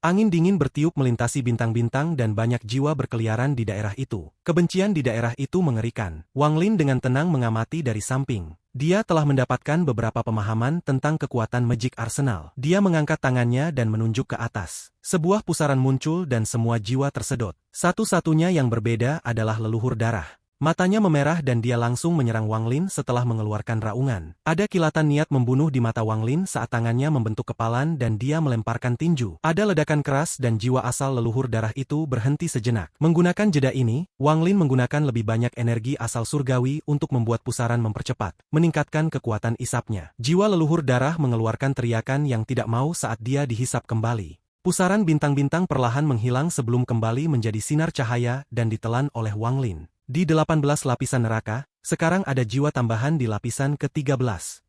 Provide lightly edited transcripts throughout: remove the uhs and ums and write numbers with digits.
Angin dingin bertiup melintasi bintang-bintang dan banyak jiwa berkeliaran di daerah itu. Kebencian di daerah itu mengerikan. Wang Lin dengan tenang mengamati dari samping. Dia telah mendapatkan beberapa pemahaman tentang kekuatan Magic Arsenal. Dia mengangkat tangannya dan menunjuk ke atas. Sebuah pusaran muncul dan semua jiwa tersedot. Satu-satunya yang berbeda adalah leluhur darah. Matanya memerah dan dia langsung menyerang Wang Lin setelah mengeluarkan raungan. Ada kilatan niat membunuh di mata Wang Lin saat tangannya membentuk kepalan dan dia melemparkan tinju. Ada ledakan keras dan jiwa asal leluhur darah itu berhenti sejenak. Menggunakan jeda ini, Wang Lin menggunakan lebih banyak energi asal surgawi untuk membuat pusaran mempercepat, meningkatkan kekuatan isapnya. Jiwa leluhur darah mengeluarkan teriakan yang tidak mau saat dia dihisap kembali. Pusaran bintang-bintang perlahan menghilang sebelum kembali menjadi sinar cahaya dan ditelan oleh Wang Lin. Di 18 lapisan neraka, sekarang ada jiwa tambahan di lapisan ke-13.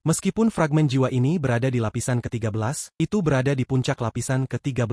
Meskipun fragmen jiwa ini berada di lapisan ke-13, itu berada di puncak lapisan ke-13.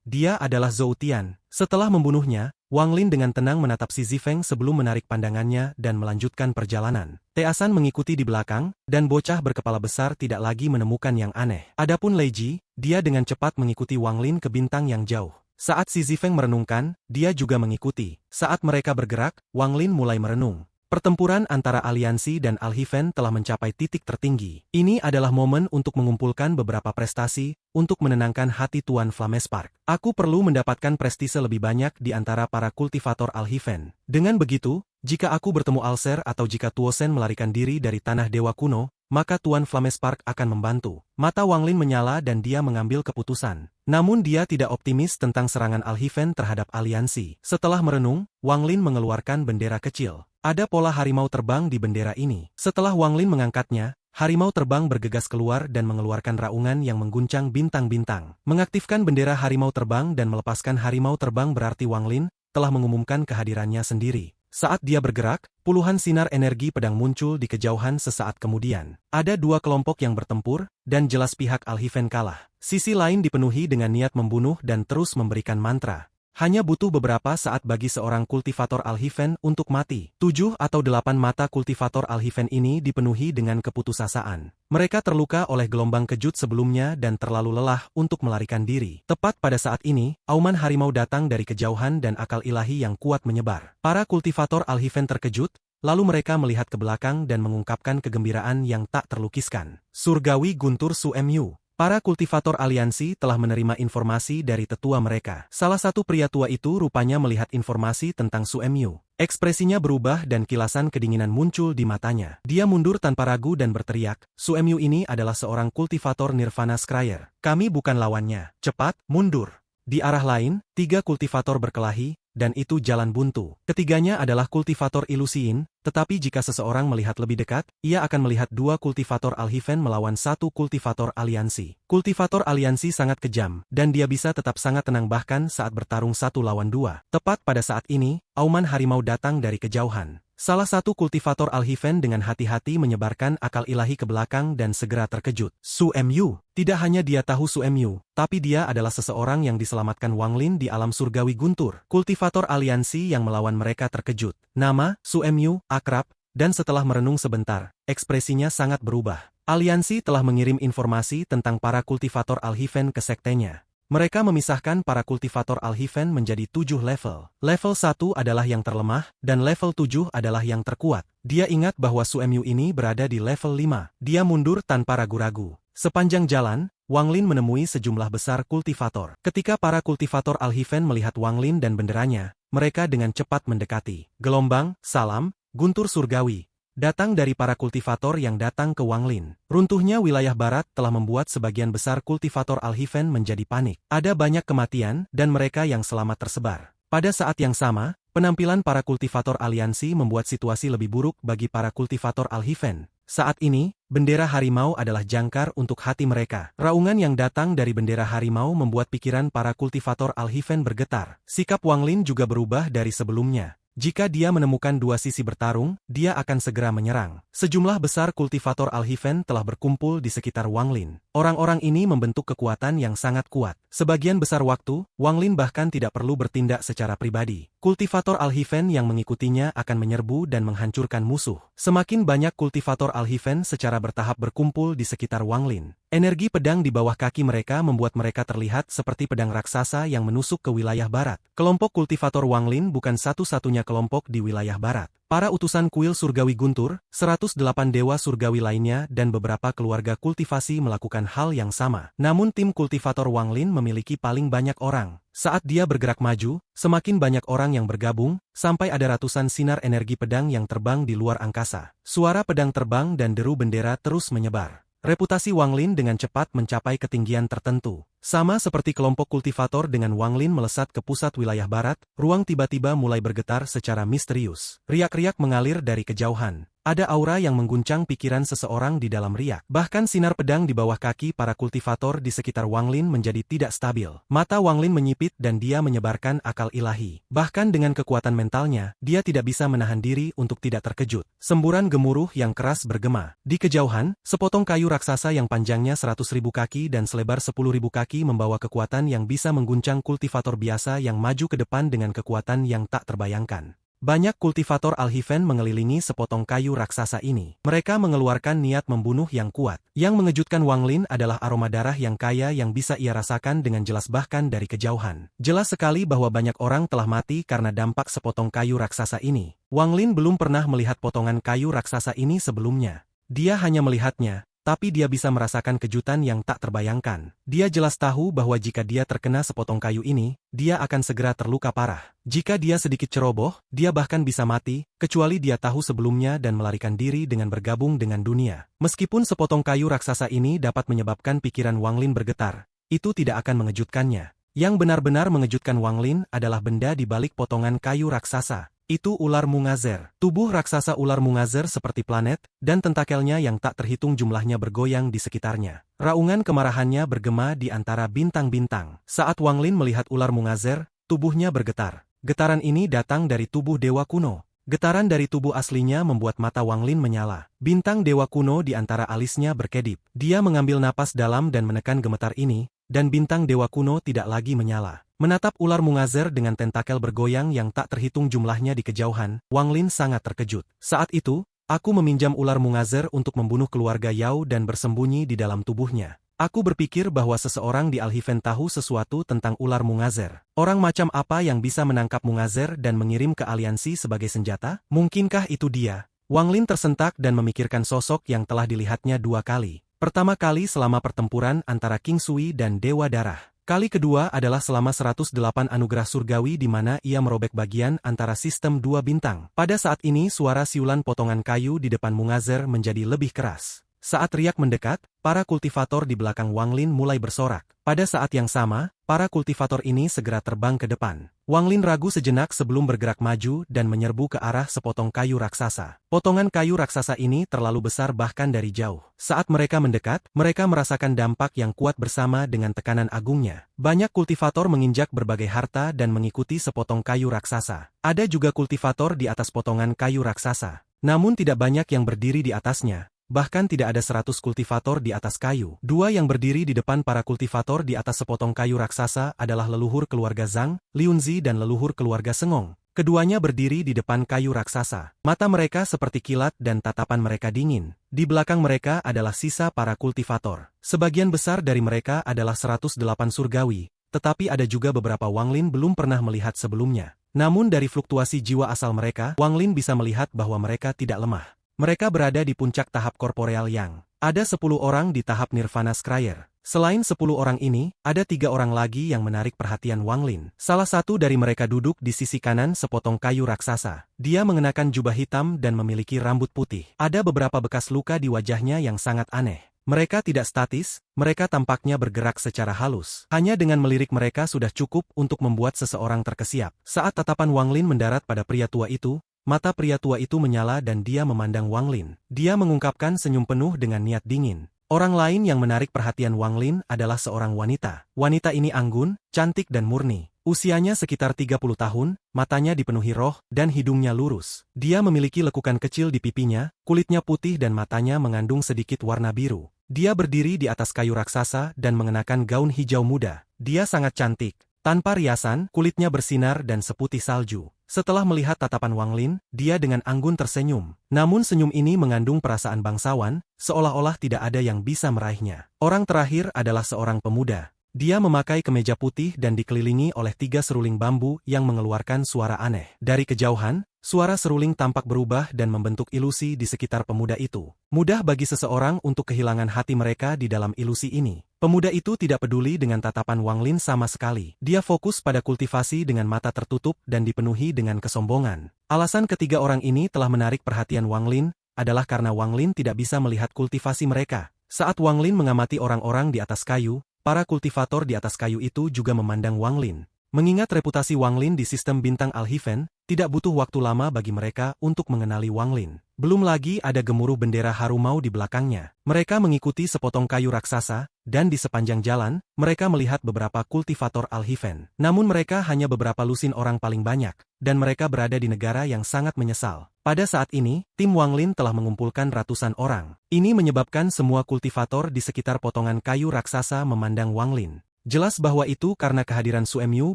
Dia adalah Zhou Tian. Setelah membunuhnya, Wang Lin dengan tenang menatap si Zifeng sebelum menarik pandangannya dan melanjutkan perjalanan. Teasan mengikuti di belakang, dan bocah berkepala besar tidak lagi menemukan yang aneh. Adapun Lei Ji, dia dengan cepat mengikuti Wang Lin ke bintang yang jauh. Saat si Zifeng merenungkan, dia juga mengikuti. Saat mereka bergerak, Wang Lin mulai merenung. Pertempuran antara aliansi dan Alhiven telah mencapai titik tertinggi. Ini adalah momen untuk mengumpulkan beberapa prestasi, untuk menenangkan hati Tuan Flamespark. Aku perlu mendapatkan prestise lebih banyak di antara para kultivator Alhiven. Dengan begitu, jika aku bertemu Alser atau jika Tuosen melarikan diri dari tanah dewa kuno, maka Tuan Flamespark akan membantu. Mata Wang Lin menyala dan dia mengambil keputusan. Namun dia tidak optimis tentang serangan Alhiven terhadap aliansi. Setelah merenung, Wang Lin mengeluarkan bendera kecil. Ada pola harimau terbang di bendera ini. Setelah Wang Lin mengangkatnya, harimau terbang bergegas keluar dan mengeluarkan raungan yang mengguncang bintang-bintang. Mengaktifkan bendera harimau terbang dan melepaskan harimau terbang berarti Wang Lin telah mengumumkan kehadirannya sendiri. Saat dia bergerak, puluhan sinar energi pedang muncul di kejauhan sesaat kemudian. Ada dua kelompok yang bertempur, dan jelas pihak Alhiven kalah. Sisi lain dipenuhi dengan niat membunuh dan terus memberikan mantra. Hanya butuh beberapa saat bagi seorang kultivator Alhiven untuk mati. 7 atau 8 mata kultivator Alhiven ini dipenuhi dengan keputusasaan. Mereka terluka oleh gelombang kejut sebelumnya dan terlalu lelah untuk melarikan diri. Tepat pada saat ini, auman harimau datang dari kejauhan dan akal ilahi yang kuat menyebar. Para kultivator Alhiven terkejut, lalu mereka melihat ke belakang dan mengungkapkan kegembiraan yang tak terlukiskan. Surgawi Guntur Su Mu. Para kultivator aliansi telah menerima informasi dari tetua mereka. Salah satu pria tua itu rupanya melihat informasi tentang Su Mu. Ekspresinya berubah dan kilasan kedinginan muncul di matanya. Dia mundur tanpa ragu dan berteriak, Su Mu ini adalah seorang kultivator Nirvana Scryer. Kami bukan lawannya. Cepat, mundur. Di arah lain, 3 kultivator berkelahi, dan itu jalan buntu. Ketiganya adalah kultivator Ilusiin, tetapi jika seseorang melihat lebih dekat, ia akan melihat 2 kultivator Alhiven melawan 1 kultivator aliansi. Kultivator aliansi sangat kejam, dan dia bisa tetap sangat tenang bahkan saat bertarung 1 lawan 2. Tepat pada saat ini, auman harimau datang dari kejauhan. Salah satu kultivator Alhiven dengan hati-hati menyebarkan akal ilahi ke belakang dan segera terkejut. Su Mu. Tidak hanya dia tahu Su Mu, tapi dia adalah seseorang yang diselamatkan Wang Lin di alam surgawi Guntur. Kultivator aliansi yang melawan mereka terkejut. Nama, Su Mu, akrab, dan setelah merenung sebentar, ekspresinya sangat berubah. Aliansi telah mengirim informasi tentang para kultivator Alhiven ke sektenya. Mereka memisahkan para kultivator Alhiven menjadi 7 level. Level 1 adalah yang terlemah, dan level 7 adalah yang terkuat. Dia ingat bahwa Su Mu ini berada di level 5. Dia mundur tanpa ragu-ragu. Sepanjang jalan, Wang Lin menemui sejumlah besar kultivator. Ketika para kultivator Alhiven melihat Wang Lin dan benderanya, mereka dengan cepat mendekati. Gelombang, salam, guntur surgawi. Datang dari para kultivator yang datang ke Wang Lin. Runtuhnya wilayah barat telah membuat sebagian besar kultivator Alhiven menjadi panik. Ada banyak kematian dan mereka yang selamat tersebar. Pada saat yang sama, penampilan para kultivator aliansi membuat situasi lebih buruk bagi para kultivator Alhiven. Saat ini, bendera harimau adalah jangkar untuk hati mereka. Raungan yang datang dari bendera harimau membuat pikiran para kultivator Alhiven bergetar. Sikap Wang Lin juga berubah dari sebelumnya. Jika dia menemukan 2 sisi bertarung, dia akan segera menyerang. Sejumlah besar kultivator Alhiven telah berkumpul di sekitar Wang Lin. Orang-orang ini membentuk kekuatan yang sangat kuat. Sebagian besar waktu, Wang Lin bahkan tidak perlu bertindak secara pribadi. Kultivator Alhiven yang mengikutinya akan menyerbu dan menghancurkan musuh. Semakin banyak kultivator Alhiven secara bertahap berkumpul di sekitar Wang Lin. Energi pedang di bawah kaki mereka membuat mereka terlihat seperti pedang raksasa yang menusuk ke wilayah barat. Kelompok kultivator Wang Lin bukan satu-satunya kelompok di wilayah barat. Para utusan kuil surgawi guntur, 108 dewa surgawi lainnya dan beberapa keluarga kultivasi melakukan hal yang sama. Namun tim kultivator Wang Lin memiliki paling banyak orang. Saat dia bergerak maju, semakin banyak orang yang bergabung, sampai ada ratusan sinar energi pedang yang terbang di luar angkasa. Suara pedang terbang dan deru bendera terus menyebar. Reputasi Wang Lin dengan cepat mencapai ketinggian tertentu. Sama seperti kelompok kultivator dengan Wang Lin melesat ke pusat wilayah barat, ruang tiba-tiba mulai bergetar secara misterius. Riak-riak mengalir dari kejauhan. Ada aura yang mengguncang pikiran seseorang di dalam riak. Bahkan sinar pedang di bawah kaki para kultivator di sekitar Wang Lin menjadi tidak stabil. Mata Wang Lin menyipit dan dia menyebarkan akal ilahi. Bahkan dengan kekuatan mentalnya, dia tidak bisa menahan diri untuk tidak terkejut. Semburan gemuruh yang keras bergema. Di kejauhan, sepotong kayu raksasa yang panjangnya 100.000 kaki dan selebar 10.000 kaki membawa kekuatan yang bisa mengguncang kultivator biasa yang maju ke depan dengan kekuatan yang tak terbayangkan. Banyak kultivator Alhiven mengelilingi sepotong kayu raksasa ini. Mereka mengeluarkan niat membunuh yang kuat. Yang mengejutkan Wang Lin adalah aroma darah yang kaya yang bisa ia rasakan dengan jelas bahkan dari kejauhan. Jelas sekali bahwa banyak orang telah mati karena dampak sepotong kayu raksasa ini. Wang Lin belum pernah melihat potongan kayu raksasa ini sebelumnya. Dia hanya melihatnya, tapi dia bisa merasakan kejutan yang tak terbayangkan. Dia jelas tahu bahwa jika dia terkena sepotong kayu ini, dia akan segera terluka parah. Jika dia sedikit ceroboh, dia bahkan bisa mati, kecuali dia tahu sebelumnya dan melarikan diri dengan bergabung dengan dunia. Meskipun sepotong kayu raksasa ini dapat menyebabkan pikiran Wang Lin bergetar, itu tidak akan mengejutkannya. Yang benar-benar mengejutkan Wang Lin adalah benda di balik potongan kayu raksasa. Itu ular Mungazer. Tubuh raksasa ular Mungazer seperti planet, dan tentakelnya yang tak terhitung jumlahnya bergoyang di sekitarnya. Raungan kemarahannya bergema di antara bintang-bintang. Saat Wang Lin melihat ular Mungazer, tubuhnya bergetar. Getaran ini datang dari tubuh dewa kuno. Getaran dari tubuh aslinya membuat mata Wang Lin menyala. Bintang dewa kuno di antara alisnya berkedip. Dia mengambil napas dalam dan menekan gemetar ini, dan bintang dewa kuno tidak lagi menyala. Menatap ular Mungazer dengan tentakel bergoyang yang tak terhitung jumlahnya di kejauhan, Wang Lin sangat terkejut. Saat itu, aku meminjam ular Mungazer untuk membunuh keluarga Yao dan bersembunyi di dalam tubuhnya. Aku berpikir bahwa seseorang di Alhiven tahu sesuatu tentang ular Mungazer. Orang macam apa yang bisa menangkap Mungazer dan mengirim ke aliansi sebagai senjata? Mungkinkah itu dia? Wang Lin tersentak dan memikirkan sosok yang telah dilihatnya 2 kali. Pertama kali selama pertempuran antara King Sui dan Dewa Darah. Kali kedua adalah selama 108 anugerah surgawi di mana ia merobek bagian antara sistem 2 bintang. Pada saat ini suara siulan potongan kayu di depan Mungazer menjadi lebih keras. Saat riak mendekat, para kultivator di belakang Wang Lin mulai bersorak. Pada saat yang sama, para kultivator ini segera terbang ke depan. Wang Lin ragu sejenak sebelum bergerak maju dan menyerbu ke arah sepotong kayu raksasa. Potongan kayu raksasa ini terlalu besar bahkan dari jauh. Saat mereka mendekat, mereka merasakan dampak yang kuat bersama dengan tekanan agungnya. Banyak kultivator menginjak berbagai harta dan mengikuti sepotong kayu raksasa. Ada juga kultivator di atas potongan kayu raksasa. Namun tidak banyak yang berdiri di atasnya. Bahkan tidak ada 100 kultivator di atas kayu. 2 yang berdiri di depan para kultivator di atas sepotong kayu raksasa adalah leluhur keluarga Zhang, Liunzi dan leluhur keluarga Sengong. Keduanya berdiri di depan kayu raksasa. Mata mereka seperti kilat dan tatapan mereka dingin. Di belakang mereka adalah sisa para kultivator. Sebagian besar dari mereka adalah 108 surgawi, tetapi ada juga beberapa Wang Lin belum pernah melihat sebelumnya. Namun dari fluktuasi jiwa asal mereka, Wang Lin bisa melihat bahwa mereka tidak lemah. Mereka berada di puncak tahap korporeal yang. Ada 10 orang di tahap Nirvana Scryer. Selain 10 orang ini, ada 3 orang lagi yang menarik perhatian Wang Lin. Salah satu dari mereka duduk di sisi kanan sepotong kayu raksasa. Dia mengenakan jubah hitam dan memiliki rambut putih. Ada beberapa bekas luka di wajahnya yang sangat aneh. Mereka tidak statis, mereka tampaknya bergerak secara halus. Hanya dengan melirik mereka sudah cukup untuk membuat seseorang terkesiap. Saat tatapan Wang Lin mendarat pada pria tua itu, mata pria tua itu menyala dan dia memandang Wang Lin. Dia mengungkapkan senyum penuh dengan niat dingin. Orang lain yang menarik perhatian Wang Lin adalah seorang wanita. Wanita ini anggun, cantik dan murni. Usianya sekitar 30 tahun, matanya dipenuhi roh, dan hidungnya lurus. Dia memiliki lekukan kecil di pipinya, kulitnya putih dan matanya mengandung sedikit warna biru. Dia berdiri di atas kayu raksasa dan mengenakan gaun hijau muda. Dia sangat cantik. Tanpa riasan, kulitnya bersinar dan seputih salju. Setelah melihat tatapan Wang Lin, dia dengan anggun tersenyum. Namun senyum ini mengandung perasaan bangsawan, seolah-olah tidak ada yang bisa meraihnya. Orang terakhir adalah seorang pemuda. Dia memakai kemeja putih dan dikelilingi oleh 3 seruling bambu yang mengeluarkan suara aneh. Dari kejauhan, suara seruling tampak berubah dan membentuk ilusi di sekitar pemuda itu. Mudah bagi seseorang untuk kehilangan hati mereka di dalam ilusi ini. Pemuda itu tidak peduli dengan tatapan Wang Lin sama sekali. Dia fokus pada kultivasi dengan mata tertutup dan dipenuhi dengan kesombongan. Alasan ketiga orang ini telah menarik perhatian Wang Lin adalah karena Wang Lin tidak bisa melihat kultivasi mereka. Saat Wang Lin mengamati orang-orang di atas kayu, para kultivator di atas kayu itu juga memandang Wang Lin. Mengingat reputasi Wang Lin di sistem bintang Al-Hiven, tidak butuh waktu lama bagi mereka untuk mengenali Wang Lin. Belum lagi ada gemuruh bendera harimau di belakangnya. Mereka mengikuti sepotong kayu raksasa, dan di sepanjang jalan, mereka melihat beberapa kultivator Al-Hiven. Namun mereka hanya beberapa lusin orang paling banyak, dan mereka berada di negara yang sangat menyesal. Pada saat ini, tim Wang Lin telah mengumpulkan ratusan orang. Ini menyebabkan semua kultivator di sekitar potongan kayu raksasa memandang Wang Lin. Jelas bahwa itu karena kehadiran Su Emyu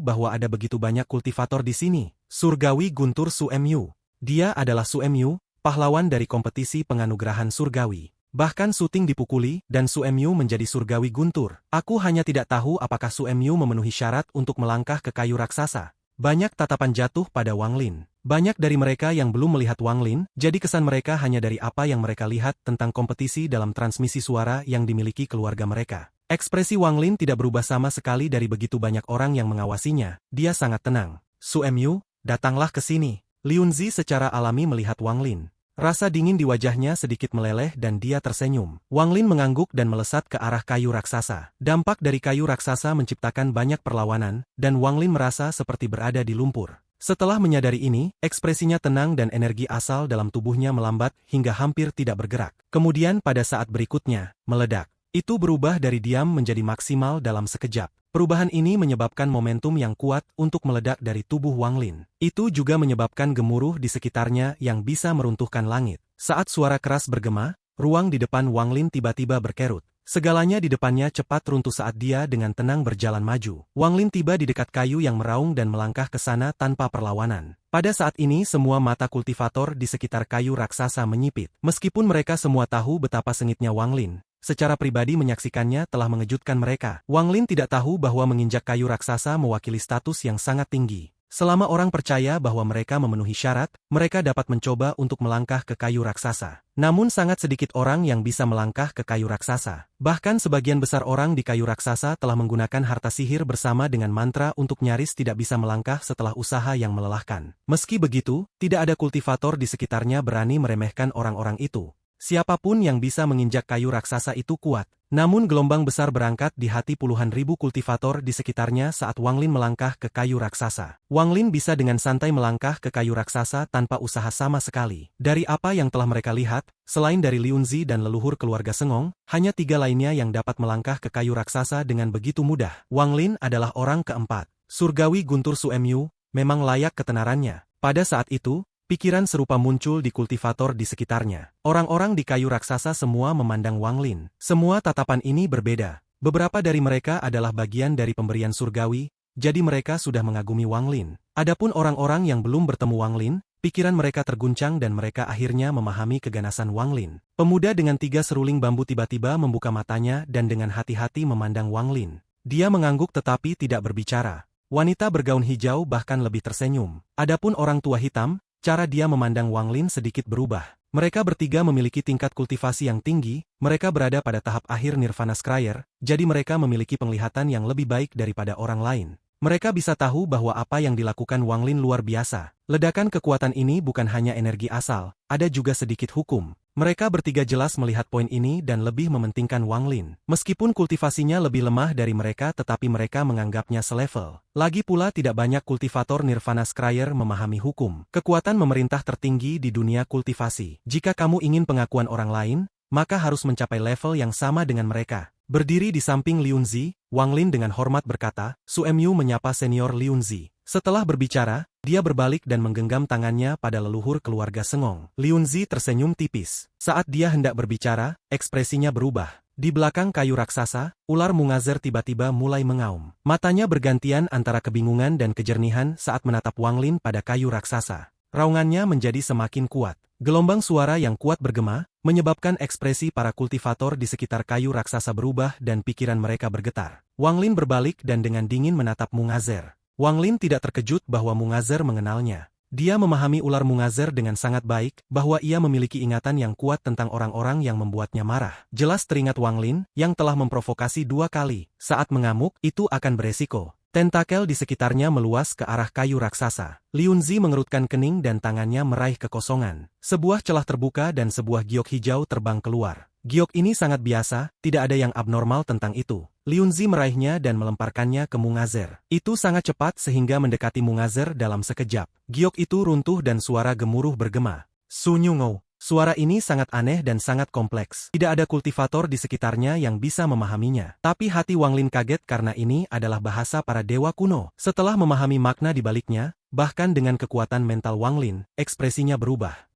bahwa ada begitu banyak kultivator di sini. Surgawi Guntur Su Emyu. Dia adalah Su Emyu, pahlawan dari kompetisi penganugerahan surgawi. Bahkan Suting dipukuli, dan Su Emyu menjadi surgawi guntur. Aku hanya tidak tahu apakah Su Emyu memenuhi syarat untuk melangkah ke kayu raksasa. Banyak tatapan jatuh pada Wang Lin. Banyak dari mereka yang belum melihat Wang Lin, jadi kesan mereka hanya dari apa yang mereka lihat tentang kompetisi dalam transmisi suara yang dimiliki keluarga mereka. Ekspresi Wang Lin tidak berubah sama sekali dari begitu banyak orang yang mengawasinya. Dia sangat tenang. Su Emyu, datanglah ke sini. Liunzi secara alami melihat Wang Lin. Rasa dingin di wajahnya sedikit meleleh dan dia tersenyum. Wang Lin mengangguk dan melesat ke arah kayu raksasa. Dampak dari kayu raksasa menciptakan banyak perlawanan, dan Wang Lin merasa seperti berada di lumpur. Setelah menyadari ini, ekspresinya tenang dan energi asal dalam tubuhnya melambat hingga hampir tidak bergerak. Kemudian pada saat berikutnya, meledak. Itu berubah dari diam menjadi maksimal dalam sekejap. Perubahan ini menyebabkan momentum yang kuat untuk meledak dari tubuh Wang Lin. Itu juga menyebabkan gemuruh di sekitarnya yang bisa meruntuhkan langit. Saat suara keras bergema, ruang di depan Wang Lin tiba-tiba berkerut. Segalanya di depannya cepat runtuh saat dia dengan tenang berjalan maju. Wang Lin tiba di dekat kayu yang meraung dan melangkah ke sana tanpa perlawanan. Pada saat ini semua mata kultivator di sekitar kayu raksasa menyipit. Meskipun mereka semua tahu betapa sengitnya Wang Lin, secara pribadi menyaksikannya telah mengejutkan mereka. Wang Lin tidak tahu bahwa menginjak kayu raksasa mewakili status yang sangat tinggi. Selama orang percaya bahwa mereka memenuhi syarat, mereka dapat mencoba untuk melangkah ke kayu raksasa. Namun sangat sedikit orang yang bisa melangkah ke kayu raksasa. Bahkan sebagian besar orang di kayu raksasa telah menggunakan harta sihir bersama dengan mantra untuk nyaris tidak bisa melangkah setelah usaha yang melelahkan. Meski begitu, tidak ada kultivator di sekitarnya berani meremehkan orang-orang itu. Siapapun yang bisa menginjak kayu raksasa itu kuat. Namun gelombang besar berangkat di hati puluhan ribu kultivator di sekitarnya saat Wang Lin melangkah ke kayu raksasa. Wang Lin bisa dengan santai melangkah ke kayu raksasa tanpa usaha sama sekali. Dari apa yang telah mereka lihat, selain dari Liunzi dan leluhur keluarga Sengong, hanya 3 lainnya yang dapat melangkah ke kayu raksasa dengan begitu mudah. Wang Lin adalah orang keempat. Surgawi Guntur Su Emyu, memang layak ketenarannya. Pada saat itu, pikiran serupa muncul di kultivator di sekitarnya. Orang-orang di kayu raksasa semua memandang Wang Lin. Semua tatapan ini berbeda. Beberapa dari mereka adalah bagian dari pemberian surgawi, jadi mereka sudah mengagumi Wang Lin. Adapun orang-orang yang belum bertemu Wang Lin, pikiran mereka terguncang dan mereka akhirnya memahami keganasan Wang Lin. Pemuda dengan 3 seruling bambu tiba-tiba membuka matanya dan dengan hati-hati memandang Wang Lin. Dia mengangguk tetapi tidak berbicara. Wanita bergaun hijau bahkan lebih tersenyum. Adapun orang tua hitam, cara dia memandang Wang Lin sedikit berubah. Mereka bertiga memiliki tingkat kultivasi yang tinggi, mereka berada pada tahap akhir Nirvana Scryer, jadi mereka memiliki penglihatan yang lebih baik daripada orang lain. Mereka bisa tahu bahwa apa yang dilakukan Wang Lin luar biasa. Ledakan kekuatan ini bukan hanya energi asal, ada juga sedikit hukum. Mereka bertiga jelas melihat poin ini dan lebih mementingkan Wang Lin. Meskipun kultivasinya lebih lemah dari mereka tetapi mereka menganggapnya selevel. Lagi pula tidak banyak kultivator Nirvana Scryer memahami hukum. Kekuatan memerintah tertinggi di dunia kultivasi. Jika kamu ingin pengakuan orang lain, maka harus mencapai level yang sama dengan mereka. Berdiri di samping Liunzi, Wang Lin dengan hormat berkata, Su Emyu menyapa senior Liunzi. Setelah berbicara, dia berbalik dan menggenggam tangannya pada leluhur keluarga Sengong. Liunzi tersenyum tipis. Saat dia hendak berbicara, ekspresinya berubah. Di belakang kayu raksasa, ular Mungazer tiba-tiba mulai mengaum. Matanya bergantian antara kebingungan dan kejernihan saat menatap Wang Lin pada kayu raksasa. Raungannya menjadi semakin kuat. Gelombang suara yang kuat bergema, menyebabkan ekspresi para kultivator di sekitar kayu raksasa berubah dan pikiran mereka bergetar. Wang Lin berbalik dan dengan dingin menatap Mungazer. Wang Lin tidak terkejut bahwa Mungazer mengenalnya. Dia memahami ular Mungazer dengan sangat baik, bahwa ia memiliki ingatan yang kuat tentang orang-orang yang membuatnya marah. Jelas teringat Wang Lin, yang telah memprovokasi 2 kali. Saat mengamuk, itu akan beresiko. Tentakel di sekitarnya meluas ke arah kayu raksasa. Liunzi mengerutkan kening dan tangannya meraih kekosongan. Sebuah celah terbuka dan sebuah giok hijau terbang keluar. Giok ini sangat biasa, tidak ada yang abnormal tentang itu. Liunzi meraihnya dan melemparkannya ke Mungazer. Itu sangat cepat sehingga mendekati Mungazer dalam sekejap. Giok itu runtuh dan suara gemuruh bergema. Sunyungo. Suara ini sangat aneh dan sangat kompleks. Tidak ada kultivator di sekitarnya yang bisa memahaminya. Tapi hati Wang Lin kaget karena ini adalah bahasa para dewa kuno. Setelah memahami makna di baliknya, bahkan dengan kekuatan mental Wang Lin, ekspresinya berubah.